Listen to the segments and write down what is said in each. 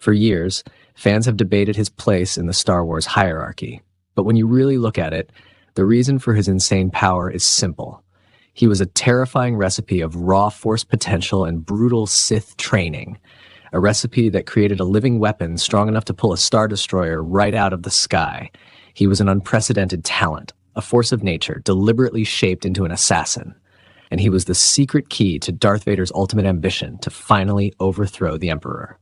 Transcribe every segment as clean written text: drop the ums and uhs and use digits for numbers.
For years, fans have debated his place in the Star Wars hierarchy. But when you really look at it, the reason for his insane power is simple. He was a terrifying recipe of raw force potential and brutal Sith training. A recipe that created a living weapon strong enough to pull a Star Destroyer right out of the sky. He was an unprecedented talent, a force of nature deliberately shaped into an assassin. And he was the secret key to Darth Vader's ultimate ambition to finally overthrow the Emperor.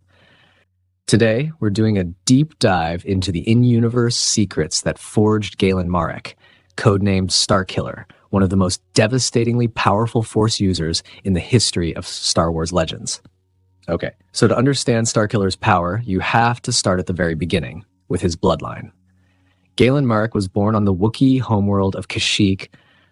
Today, we're doing a deep dive into the in-universe secrets that forged Galen Marek, codenamed Starkiller, one of the most devastatingly powerful Force users in the history of Star Wars legends. Okay, so to understand Starkiller's power, you have to start at the very beginning, with his bloodline. Galen Marek was born on the Wookiee homeworld of Kashyyyk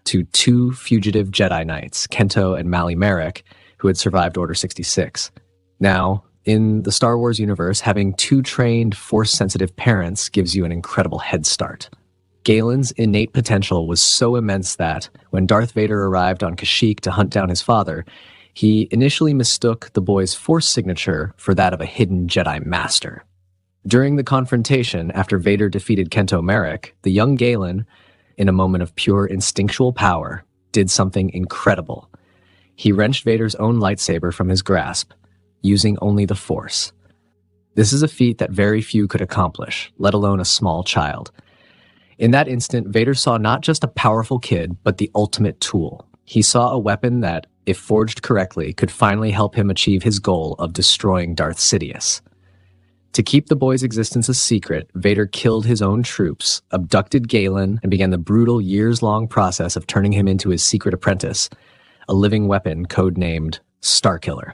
to two fugitive Jedi Knights, Kento and Mali Marek, who had survived Order 66. Now, in the Star Wars universe, having two trained, Force-sensitive parents gives you an incredible head start. Galen's innate potential was so immense that, when Darth Vader arrived on Kashyyyk to hunt down his father, he initially mistook the boy's Force signature for that of a hidden Jedi Master. During the confrontation, after Vader defeated Kento Marek, the young Galen, in a moment of pure instinctual power, did something incredible. He wrenched Vader's own lightsaber from his grasp, using only the Force. This is a feat that very few could accomplish, let alone a small child. In that instant, Vader saw not just a powerful kid, but the ultimate tool. He saw a weapon that, if forged correctly, could finally help him achieve his goal of destroying Darth Sidious. To keep the boy's existence a secret, Vader killed his own troops, abducted Galen, and began the brutal years-long process of turning him into his secret apprentice, a living weapon codenamed Starkiller.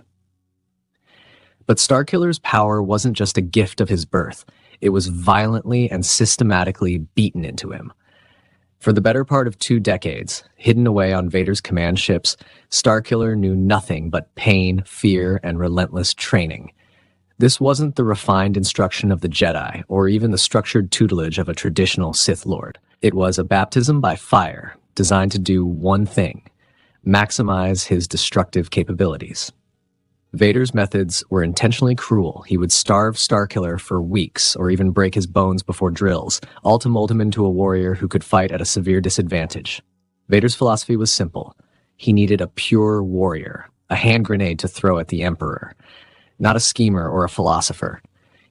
But Starkiller's power wasn't just a gift of his birth. It was violently and systematically beaten into him. For the better part of 2 decades, hidden away on Vader's command ships, Starkiller knew nothing but pain, fear, and relentless training. This wasn't the refined instruction of the Jedi, or even the structured tutelage of a traditional Sith Lord. It was a baptism by fire, designed to do one thing: maximize his destructive capabilities. Vader's methods were intentionally cruel. He would starve Starkiller for weeks, or even break his bones before drills, all to mold him into a warrior who could fight at a severe disadvantage. Vader's philosophy was simple. He needed a pure warrior, a hand grenade to throw at the Emperor, not a schemer or a philosopher.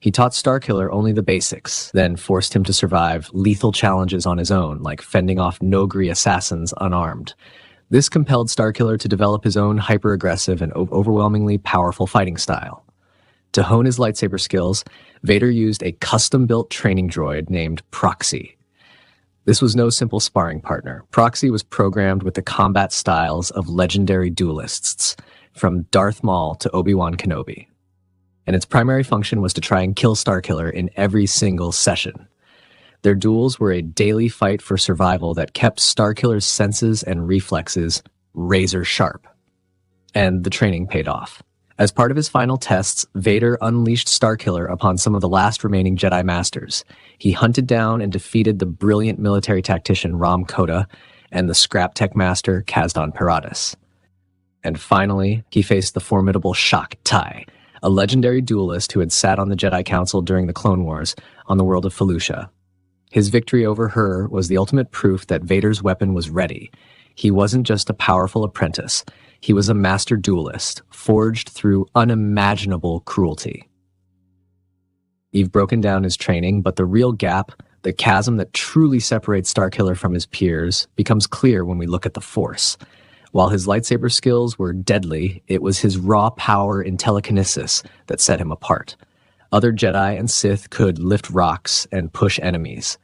He taught Starkiller only the basics, then forced him to survive lethal challenges on his own, like fending off Nogri assassins unarmed. This compelled Starkiller to develop his own hyper-aggressive and overwhelmingly powerful fighting style. To hone his lightsaber skills, Vader used a custom-built training droid named Proxy. This was no simple sparring partner. Proxy was programmed with the combat styles of legendary duelists, from Darth Maul to Obi-Wan Kenobi. And its primary function was to try and kill Starkiller in every single session. Their duels were a daily fight for survival that kept Starkiller's senses and reflexes razor sharp. And the training paid off. As part of his final tests, Vader unleashed Starkiller upon some of the last remaining Jedi Masters. He hunted down and defeated the brilliant military tactician Ram Koda and the scrap tech master Kazdan Paratus. And finally, he faced the formidable Shak Tai, a legendary duelist who had sat on the Jedi Council during the Clone Wars on the world of Felucia. His victory over her was the ultimate proof that Vader's weapon was ready. He wasn't just a powerful apprentice. He was a master duelist, forged through unimaginable cruelty. You've broken down his training, but the real gap, the chasm that truly separates Starkiller from his peers, becomes clear when we look at the Force. While his lightsaber skills were deadly, it was his raw power in telekinesis that set him apart. Other Jedi and Sith could lift rocks and push enemies.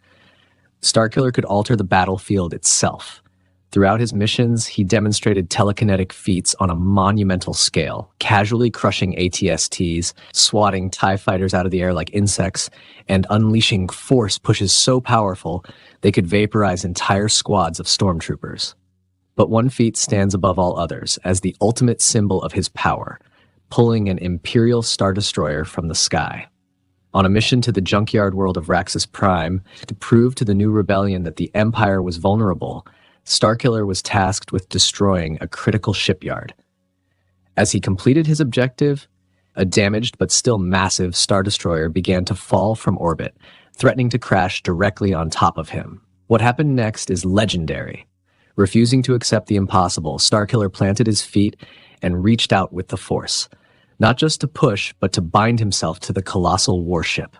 Starkiller could alter the battlefield itself. Throughout his missions, he demonstrated telekinetic feats on a monumental scale, casually crushing AT-STs, swatting TIE fighters out of the air like insects, and unleashing force pushes so powerful they could vaporize entire squads of stormtroopers. But one feat stands above all others as the ultimate symbol of his power: pulling an Imperial Star Destroyer from the sky. On a mission to the junkyard world of Raxus Prime, to prove to the new rebellion that the Empire was vulnerable, Starkiller was tasked with destroying a critical shipyard. As he completed his objective, A damaged but still massive Star Destroyer began to fall from orbit, threatening to crash directly on top of him. What happened next is legendary. Refusing to accept the impossible, Starkiller planted his feet and reached out with the Force, not just to push, but to bind himself to the colossal warship.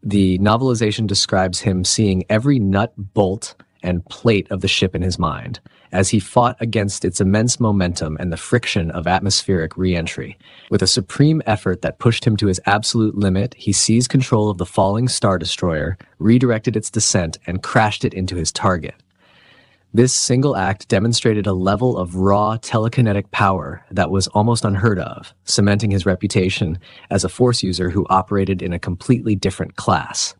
The novelization describes him seeing every nut, bolt, and plate of the ship in his mind, as he fought against its immense momentum and the friction of atmospheric re-entry. With a supreme effort that pushed him to his absolute limit, he seized control of the falling Star Destroyer, redirected its descent, and crashed it into his target. This single act demonstrated a level of raw telekinetic power that was almost unheard of, cementing his reputation as a Force user who operated in a completely different class.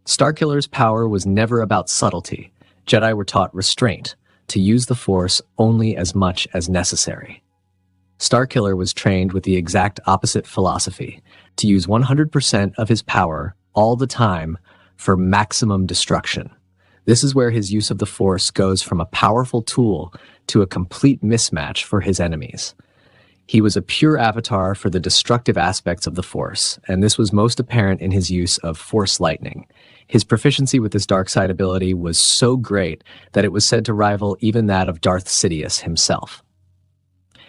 Starkiller's power was never about subtlety. Jedi were taught restraint, to use the Force only as much as necessary. Starkiller was trained with the exact opposite philosophy, to use 100% of his power all the time for maximum destruction. This is where his use of the Force goes from a powerful tool to a complete mismatch for his enemies. He was a pure avatar for the destructive aspects of the Force, and this was most apparent in his use of Force Lightning. His proficiency with this dark side ability was so great that it was said to rival even that of Darth Sidious himself.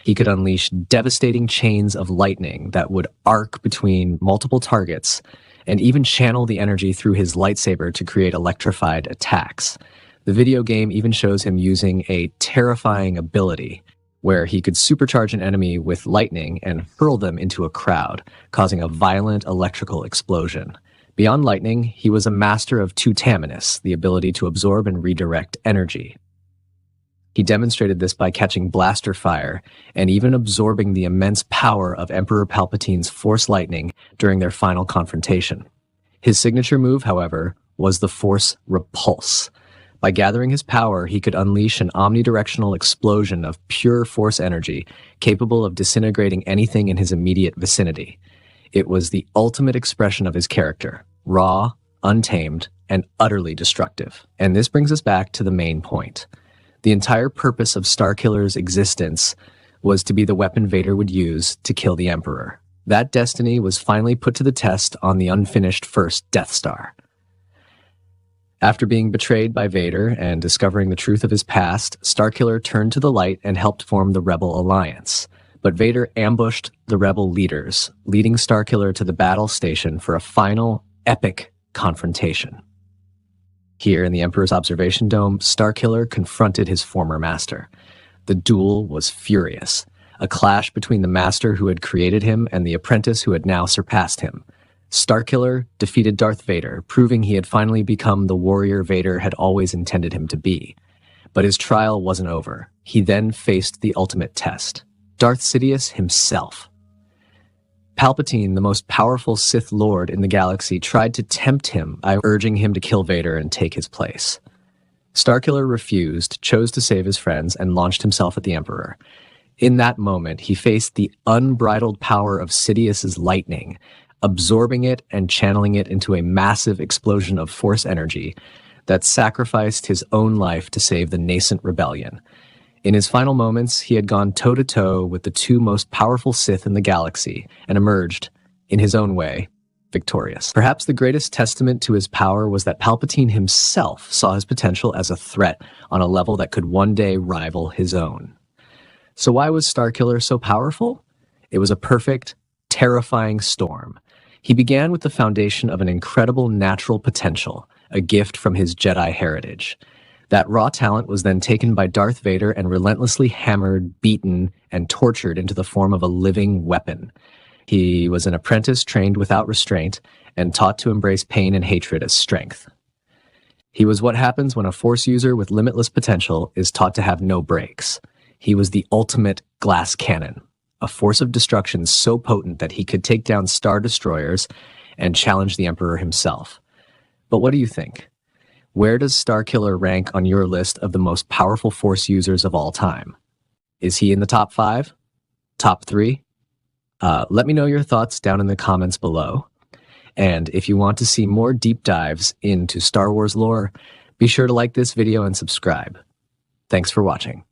He could unleash devastating chains of lightning that would arc between multiple targets, and even channel the energy through his lightsaber to create electrified attacks. The video game even shows him using a terrifying ability where he could supercharge an enemy with lightning and hurl them into a crowd, causing a violent electrical explosion. Beyond lightning, he was a master of Tutaminis, the ability to absorb and redirect energy. He demonstrated this by catching blaster fire and even absorbing the immense power of Emperor Palpatine's Force Lightning during their final confrontation. His signature move, however, was the Force Repulse. By gathering his power, he could unleash an omnidirectional explosion of pure Force energy, capable of disintegrating anything in his immediate vicinity. It was the ultimate expression of his character, raw, untamed, and utterly destructive. And this brings us back to the main point. The entire purpose of Starkiller's existence was to be the weapon Vader would use to kill the Emperor. That destiny was finally put to the test on the unfinished first Death Star. After being betrayed by Vader and discovering the truth of his past, Starkiller turned to the light and helped form the Rebel Alliance. But Vader ambushed the Rebel leaders, leading Starkiller to the battle station for a final, epic confrontation. Here in the Emperor's observation dome, Starkiller confronted his former master. The duel was furious, a clash between the master who had created him and the apprentice who had now surpassed him. Starkiller defeated Darth Vader, proving he had finally become the warrior Vader had always intended him to be. But his trial wasn't over. He then faced the ultimate test, Darth Sidious himself. Palpatine, the most powerful Sith Lord in the galaxy, tried to tempt him by urging him to kill Vader and take his place. Starkiller refused, chose to save his friends, and launched himself at the Emperor. In that moment, he faced the unbridled power of Sidious's lightning, absorbing it and channeling it into a massive explosion of Force energy that sacrificed his own life to save the nascent rebellion. In his final moments, he had gone toe-to-toe with the two most powerful Sith in the galaxy and emerged, in his own way, victorious. Perhaps the greatest testament to his power was that Palpatine himself saw his potential as a threat on a level that could one day rival his own. So why was Starkiller so powerful? It was a perfect, terrifying storm. He began with the foundation of an incredible natural potential, a gift from his Jedi heritage. That raw talent was then taken by Darth Vader and relentlessly hammered, beaten, and tortured into the form of a living weapon. He was an apprentice trained without restraint and taught to embrace pain and hatred as strength. He was what happens when a Force user with limitless potential is taught to have no brakes. He was the ultimate glass cannon, a force of destruction so potent that he could take down Star Destroyers and challenge the Emperor himself. But what do you think? Where does Starkiller rank on your list of the most powerful Force users of all time? Is he in the top 5? Top 3? Let me know your thoughts down in the comments below. And if you want to see more deep dives into Star Wars lore, be sure to like this video and subscribe. Thanks for watching.